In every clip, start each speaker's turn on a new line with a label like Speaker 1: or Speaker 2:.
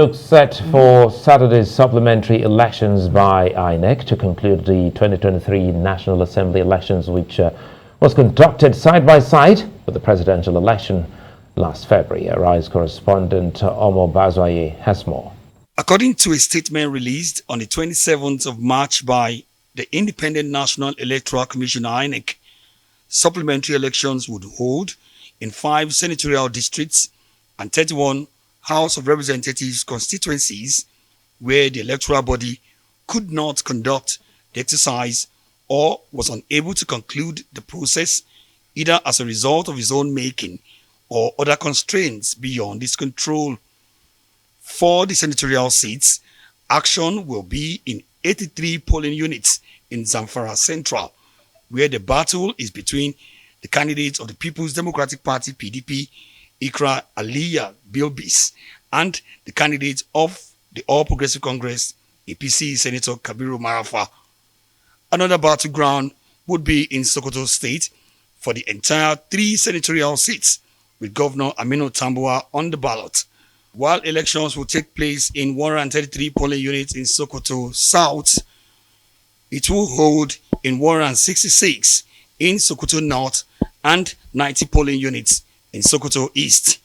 Speaker 1: looks set for Saturday's supplementary elections by INEC to conclude the 2023 National Assembly elections, which was conducted side by side with the presidential election last February. Arise correspondent Omo Bazwaye has more.
Speaker 2: According to a statement released on the 27th of March by the Independent National Electoral Commission INEC, supplementary elections would hold in 5 senatorial districts and 31 House of Representatives constituencies where the electoral body could not conduct the exercise or was unable to conclude the process either as a result of its own making or other constraints beyond its control. For the senatorial seats, action will be in 83 polling units in Zamfara Central, where the battle is between the candidates of the People's Democratic Party (PDP), Ikra Aliya Bilbis, and the candidates of the All Progressive Congress (APC) Senator Kabiru Marafa. Another battleground would be in Sokoto State for the entire 3 senatorial seats, with Governor Aminu Tambuwa on the ballot. While elections will take place in 133 polling units in Sokoto South, it will hold in 166 in Sokoto North and 90 polling units in Sokoto East.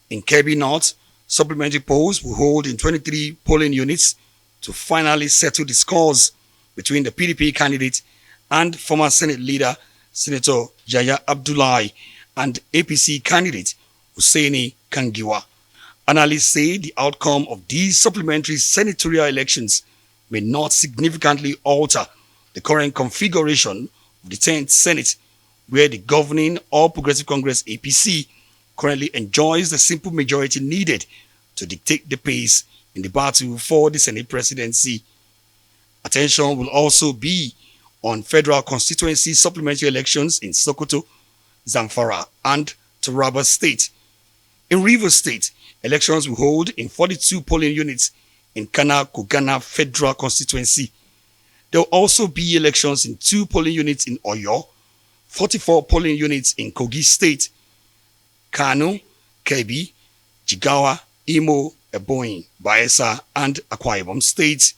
Speaker 2: In Kebbi North, supplementary polls will hold in 23 polling units to finally settle the scores between the PDP candidate and former Senate leader Senator Yaya Abdullahi and APC candidate Hussaini Kangiwa. Analysts say the outcome of these supplementary senatorial elections may not significantly alter the current configuration of the 10th Senate, where the governing All Progressive Congress (APC) currently enjoys the simple majority needed to dictate the pace in the battle for the Senate presidency. Attention will also be on federal constituency supplementary elections in Sokoto, Zamfara, and Taraba State. In Rivers State, elections will hold in 42 polling units in Kana Kogana Federal Constituency. There will also be elections in 2 polling units in Oyo, 44 polling units in Kogi State, Kano, Kebbi, Jigawa, Imo, Ebonyi, Bayelsa, and Akwa Ibom States.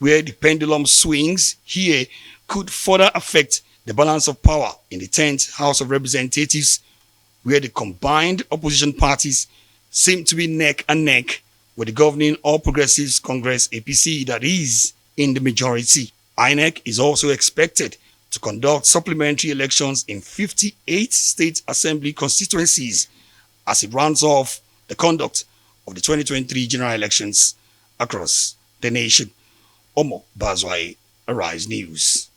Speaker 2: Where the pendulum swings here could further affect the balance of power in the 10th House of Representatives, where the combined opposition parties seem to be neck and neck with the governing All Progressives Congress (APC) that is in the majority. INEC is also expected to conduct supplementary elections in 58 state assembly constituencies as it rounds off the conduct of the 2023 general elections across the nation. Omo Bazwaye, Arise News.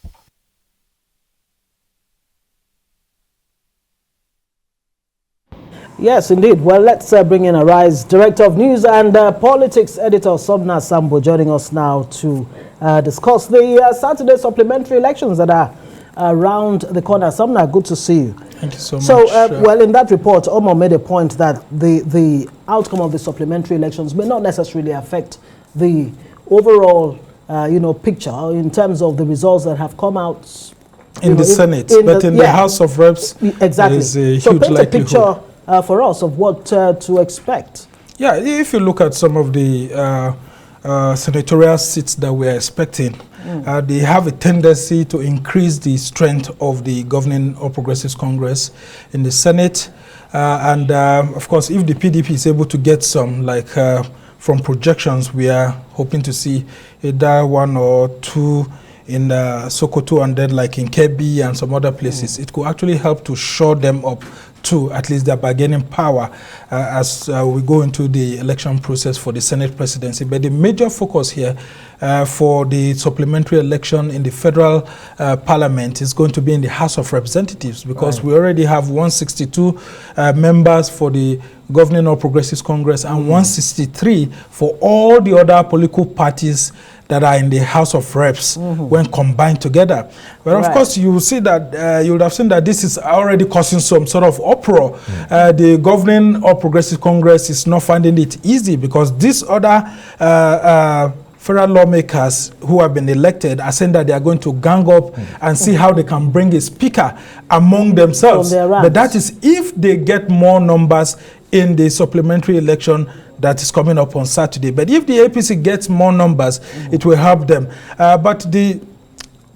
Speaker 3: Yes, indeed. Well, let's bring in Arise Director of News and Politics Editor Sumner Sambo joining us now to discuss the Saturday supplementary elections that are around the corner. Sumner, good to see you.
Speaker 4: Thank you so much.
Speaker 3: So, well, in that report, Omo made a point that the outcome of the supplementary elections may not necessarily affect the overall picture in terms of the results that have come out
Speaker 4: in the Senate, but in the House of Reps,
Speaker 3: exactly.
Speaker 4: There is a
Speaker 3: so
Speaker 4: huge
Speaker 3: paint
Speaker 4: likelihood.
Speaker 3: a picture for us of what to expect.
Speaker 4: Yeah, if you look at some of the senatorial seats that we're expecting, they have a tendency to increase the strength of the governing All Progressives Congress in the Senate. Of course, if the PDP is able to get some, like from projections, we are hoping to see either 1 or 2 in Sokoto and then like in Kebbi and some other places. It could actually help to shore them up to at least their bargaining power as we go into the election process for the Senate presidency. But the major focus here for the supplementary election in the federal parliament is going to be in the House of Representatives, because we already have 162 members for the governing All Progressives Congress and 163 for all the other political parties that are in the House of Reps when combined together. But of course, you will see that you would have seen that this is already causing some sort of uproar. The governing All Progressive Congress is not finding it easy, because these other federal lawmakers who have been elected are saying that they are going to gang up and see how they can bring a speaker among themselves. But that is if they get more numbers in the supplementary election that is coming up on Saturday. But if the APC gets more numbers, it will help them. But the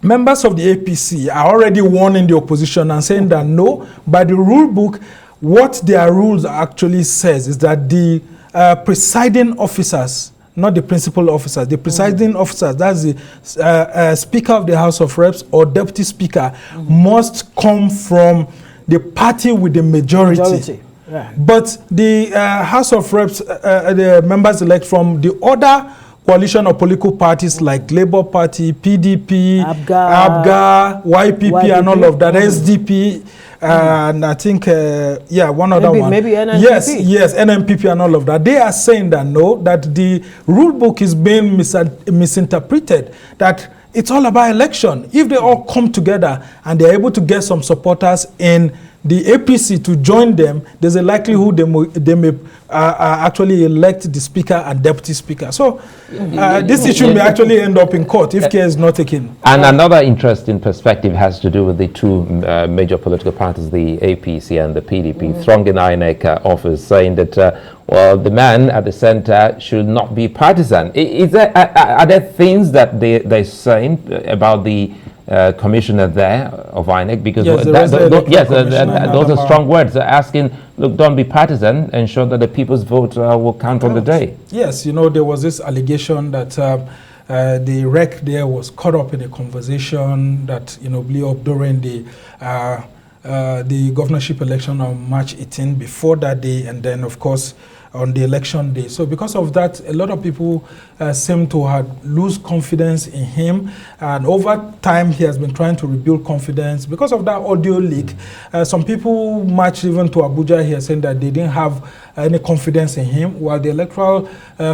Speaker 4: members of the APC are already warning the opposition and saying that no, by the rule book, what their rules actually says is that the presiding officers, not the principal officers, the presiding officers, that's the Speaker of the House of Reps or Deputy Speaker, must come from the party with the majority. Yeah. But the House of Reps, the members elect from the other coalition of political parties like Labour Party, PDP, ABGA, YPP, and all of that, SDP, and I think, one other one.
Speaker 3: Maybe NNPP.
Speaker 4: Yes, NNPP and all of that. They are saying that no, that the rule book is being misinterpreted, that it's all about election. If they all come together and they're able to get some supporters in the APC to join them, there's a likelihood they may actually elect the Speaker and Deputy Speaker. So this issue may actually end up in court if care is not taken. And
Speaker 1: another interesting perspective has to do with the two major political parties, the APC and the PDP, thronging INEC office, saying that, well, the man at the center should not be partisan. Are there things that they're saying about the commissioner there of INEC, because those are strong words. They're asking, look, don't be partisan, ensure that the people's vote will count on the day. Yes, there was this allegation that the rec there was caught up in a conversation that blew up during the governorship election on March 18. Before that day, and then of course on the election day. So because of that, a lot of people seem to have lose confidence in him, and over time he has been trying to rebuild confidence. Because of that audio leak, some people marched even to Abuja here saying that they didn't have any confidence in him, while the Electoral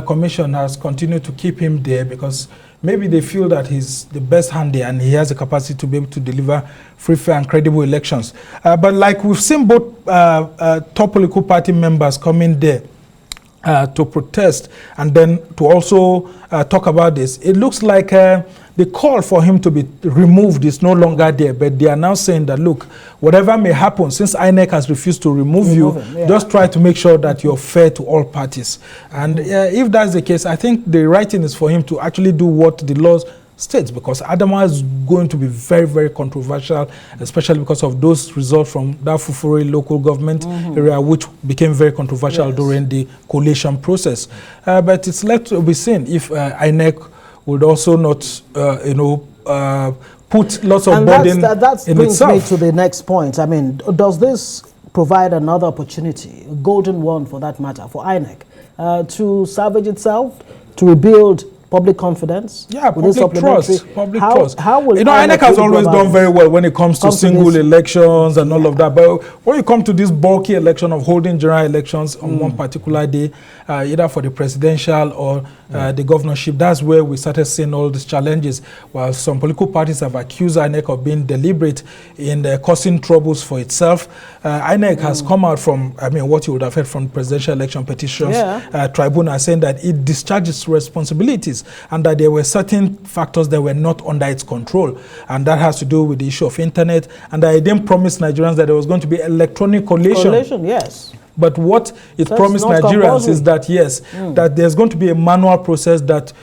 Speaker 1: Commission has continued to keep him there because maybe they feel that he's the best hand there and he has the capacity to be able to deliver free, fair and credible elections. But like we've seen both top political party members coming there to protest and then to also talk about this. It looks like the call for him to be removed is no longer there, but they are now saying that, look, whatever may happen, since INEC has refused to remove you, just try to make sure that you're fair to all parties. And if that's the case, I think the right thing is for him to actually do what the laws states, because Adamawa is going to be very, very controversial, especially because of those results from that Fufure local government area, which became very controversial during the coalition process. But it's left to be seen if INEC would also not, put lots of burden in itself.
Speaker 3: That brings me to the next point. I mean, does this provide another opportunity, a golden one for that matter, for INEC to salvage itself, to rebuild public confidence?
Speaker 4: Yeah, public trust.
Speaker 3: How will
Speaker 4: INEC has always done very well when it comes to single elections and all of that. But when you come to this bulky election of holding general elections on one particular day, either for the presidential or the governorship, that's where we started seeing all these challenges. While some political parties have accused INEC of being deliberate in causing troubles for itself, INEC has come out from, what you would have heard from presidential election petitions tribunal, saying that it discharges responsibilities and that there were certain factors that were not under its control, and that has to do with the issue of internet, and that it didn't promise Nigerians that there was going to be electronic collation.
Speaker 3: Yes.
Speaker 4: But what it promised Nigerians is that, yes, that there's going to be a manual process that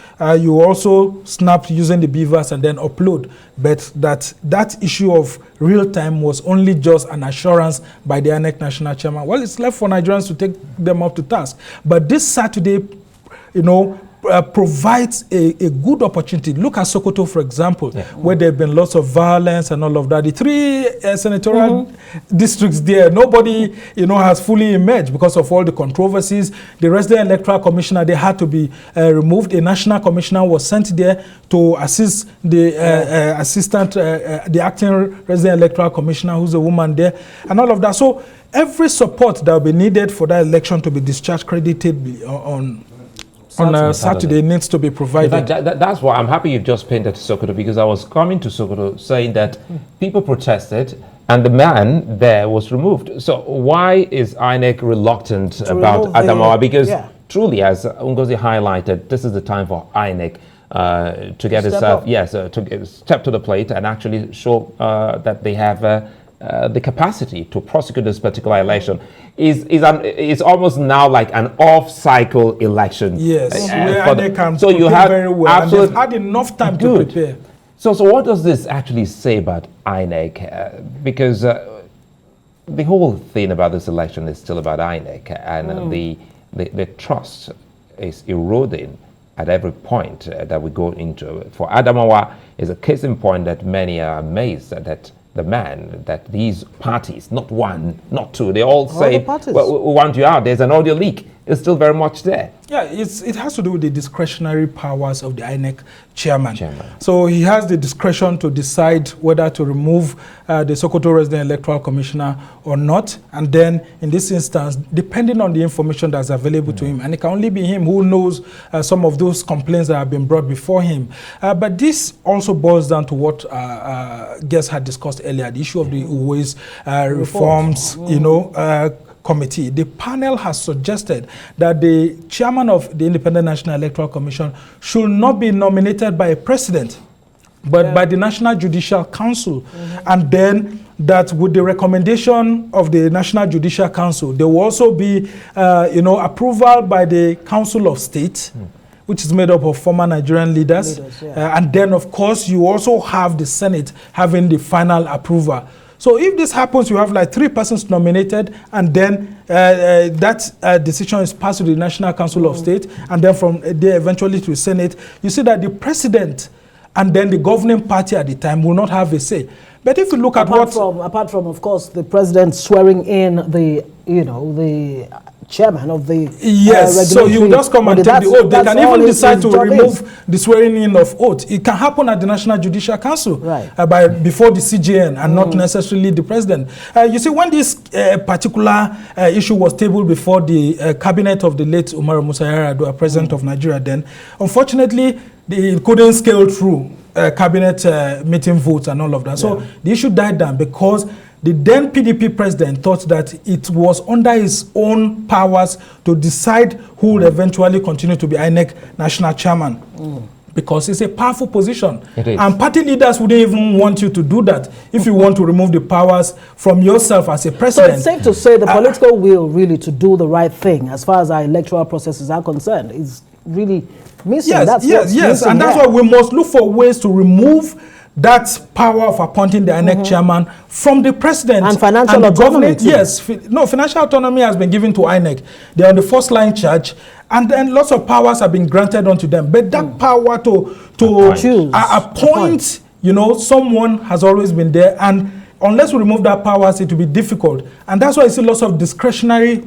Speaker 4: you also snap using the beavers and then upload. But that issue of real time was only just an assurance by the INEC national chairman. Well, it's left for Nigerians to take them up to task. But this Saturday, provides a good opportunity. Look at Sokoto, for example, where there have been lots of violence and all of that. The three senatorial districts there, nobody, has fully emerged because of all the controversies. The resident electoral commissioner, they had to be removed. A national commissioner was sent there to assist the the acting resident electoral commissioner, who's a woman there, and all of that. So every support that will be needed for that election to be discharged creditably on Saturday needs to be provided.
Speaker 1: In fact, that's why I'm happy you've just painted Sokoto, because I was coming to Sokoto saying that people protested and the man there was removed. So why is INEC reluctant about Adamawa? Because truly, as Ngozi highlighted, this is the time for INEC to get itself, to step to the plate and actually show that they have the capacity to prosecute this particular election is almost now like an off-cycle election.
Speaker 4: Yes, they can
Speaker 1: so you
Speaker 4: prepare
Speaker 1: have
Speaker 4: very well.
Speaker 1: Absolutely,
Speaker 4: and they've had enough time to prepare.
Speaker 1: So what does this actually say about INEC? Because the whole thing about this election is still about INEC, and the trust is eroding at every point that we go into. For Adamawa is a case in point that many are amazed that the man, that these parties, not one, not two, they all say, well, we want you out. There's an audio leak. It's still very much there. Yeah,
Speaker 4: it has to do with the discretionary powers of the INEC chairman. So he has the discretion to decide whether to remove the Sokoto resident electoral commissioner or not. And then in this instance, depending on the information that's available to him, and it can only be him who knows some of those complaints that have been brought before him. But this also boils down to what guests had discussed earlier, the issue of the Uwe's reforms, committee. The panel has suggested that the chairman of the Independent National Electoral Commission should not be nominated by a president, but by the National Judicial Council. And then that with the recommendation of the National Judicial Council, there will also be, approval by the Council of State, which is made up of former Nigerian leaders. And then, of course, you also have the Senate having the final approval. So if this happens, you have like 3 persons nominated, and then that decision is passed to the National Council of State, and then from there eventually to the Senate. You see that the president and then the governing party at the time will not have a say. But if you look at
Speaker 3: apart from, of course, the president swearing in the chairman of the
Speaker 4: so you just come and take the oath. They can even decide to remove the swearing in of oath. It can happen at the National Judicial Council before the CJN and not necessarily the president. You see, when this particular issue was tabled before the cabinet of the late Umaru Musa Yar'Adua, president of Nigeria then, unfortunately, it couldn't scale through cabinet meeting votes and all of that. So the issue died down because the then PDP president thought that it was under his own powers to decide who would eventually continue to be INEC national chairman. Because it's a powerful position. And party leaders wouldn't even want you to do that if you want to remove the powers from yourself as a president.
Speaker 3: So it's safe to say the political will really to do the right thing as far as our electoral processes are concerned is really missing.
Speaker 4: Yes, and that's why we must look for ways to remove that power of appointing the INEC chairman from the president
Speaker 3: and financial autonomy.
Speaker 4: Yes, financial autonomy has been given to INEC. They are on the first line charge, and then lots of powers have been granted onto them. But that power to appoint, someone has always been there, and unless we remove that power, it will be difficult. And that's why you see lots of discretionary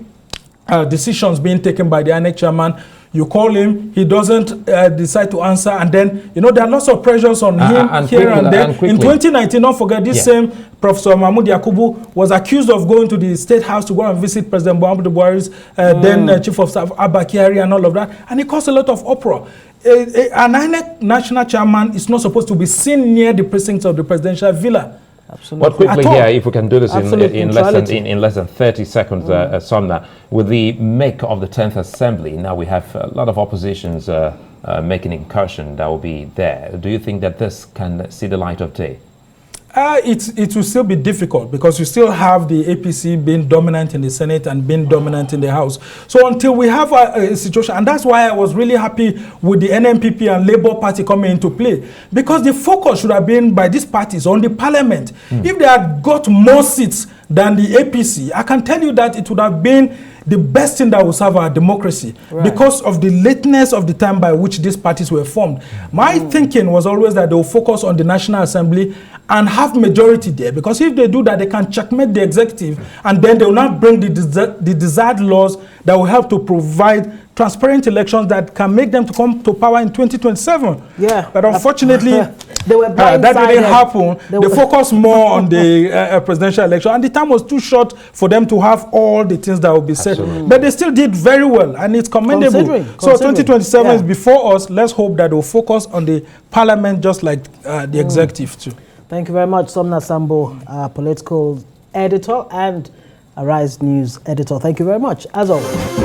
Speaker 4: decisions being taken by the INEC chairman. You call him, he doesn't decide to answer, and then, there are lots of pressures on him here and there. In 2019, don't forget, this same Professor Mahmoud Yakubu was accused of going to the State House to go and visit President Muhammadu Buhari's then Chief of Staff, Abba Kyari, and all of that, and it caused a lot of uproar. An INEC national chairman is not supposed to be seen near the precincts of the presidential villa.
Speaker 1: Absolutely. But quickly here, if we can do this in less than 30 seconds, Sumner, with the make of the 10th Assembly, now we have a lot of oppositions making incursion that will be there. Do you think that this can see the light of day?
Speaker 4: It will still be difficult because you still have the APC being dominant in the Senate and being dominant in the House. So until we have a situation, and that's why I was really happy with the NNPP and Labour Party coming into play, because the focus should have been by these parties on the parliament. If they had got more seats than the APC, I can tell you that it would have been the best thing that will serve our democracy because of the lateness of the time by which these parties were formed. My thinking was always that they will focus on the National Assembly and have majority there, because if they do that, they can checkmate the executive, and then they will not bring the desired laws that will help to provide transparent elections that can make them to come to power in 2027. But unfortunately, that didn't happen. They focused more on the presidential election, and the time was too short for them to have all the things that will be said. But they still did very well, and it's commendable. So 2027 is before us. Let's hope that they'll focus on the parliament just like the executive too.
Speaker 3: Thank you very much, Sumner Sambo, political editor and Arise News editor. Thank you very much, as always.